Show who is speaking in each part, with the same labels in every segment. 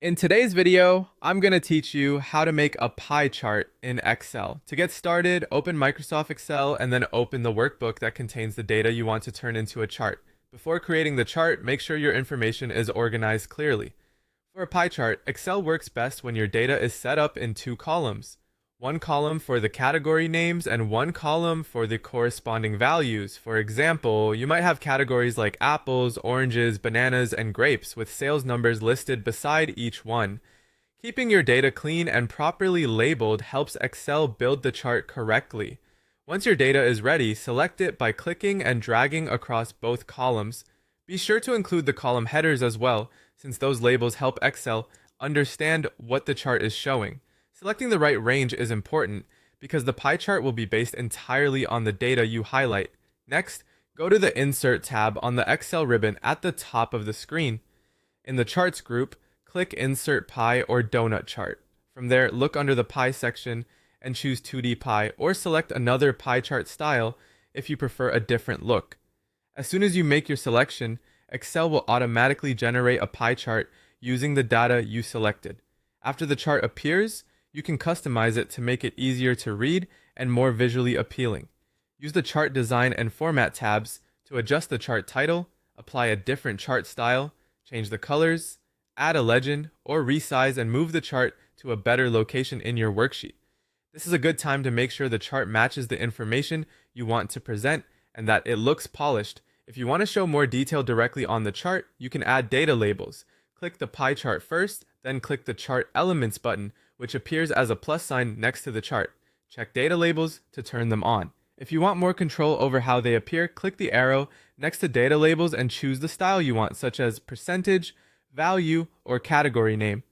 Speaker 1: In today's video, I'm going to teach you how to make a pie chart in Excel. To get started, open Microsoft Excel and then open the workbook that contains the data you want to turn into a chart. Before creating the chart, make sure your information is organized clearly. For a pie chart, Excel works best when your data is set up in two columns. One column for the category names and one column for the corresponding values. For example, you might have categories like apples, oranges, bananas, and grapes with sales numbers listed beside each one. Keeping your data clean and properly labeled helps Excel build the chart correctly. Once your data is ready, select it by clicking and dragging across both columns. Be sure to include the column headers as well, since those labels help Excel understand what the chart is showing. Selecting the right range is important because the pie chart will be based entirely on the data you highlight. Next, go to the Insert tab on the Excel ribbon at the top of the screen. In the Charts group, click Insert Pie or Donut Chart. From there, look under the Pie section and choose 2D Pie or select another pie chart style if you prefer a different look. As soon as you make your selection, Excel will automatically generate a pie chart using the data you selected. After the chart appears, you can customize it to make it easier to read and more visually appealing. Use the Chart Design and Format tabs to adjust the chart title, apply a different chart style, change the colors, add a legend, or resize and move the chart to a better location in your worksheet. This is a good time to make sure the chart matches the information you want to present and that it looks polished. If you want to show more detail directly on the chart, you can add data labels. Click the pie chart first, then click the Chart Elements button, which appears as a plus sign next to the chart. Check data labels to turn them on. If you want more control over how they appear, click the arrow next to data labels and choose the style you want, such as percentage, value, or category name.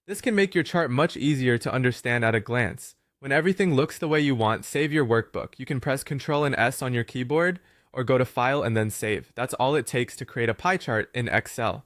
Speaker 1: This can make your chart much easier to understand at a glance. When everything looks the way you want, save your workbook. You can press Ctrl and S on your keyboard or go to File and then Save. That's all it takes to create a pie chart in Excel.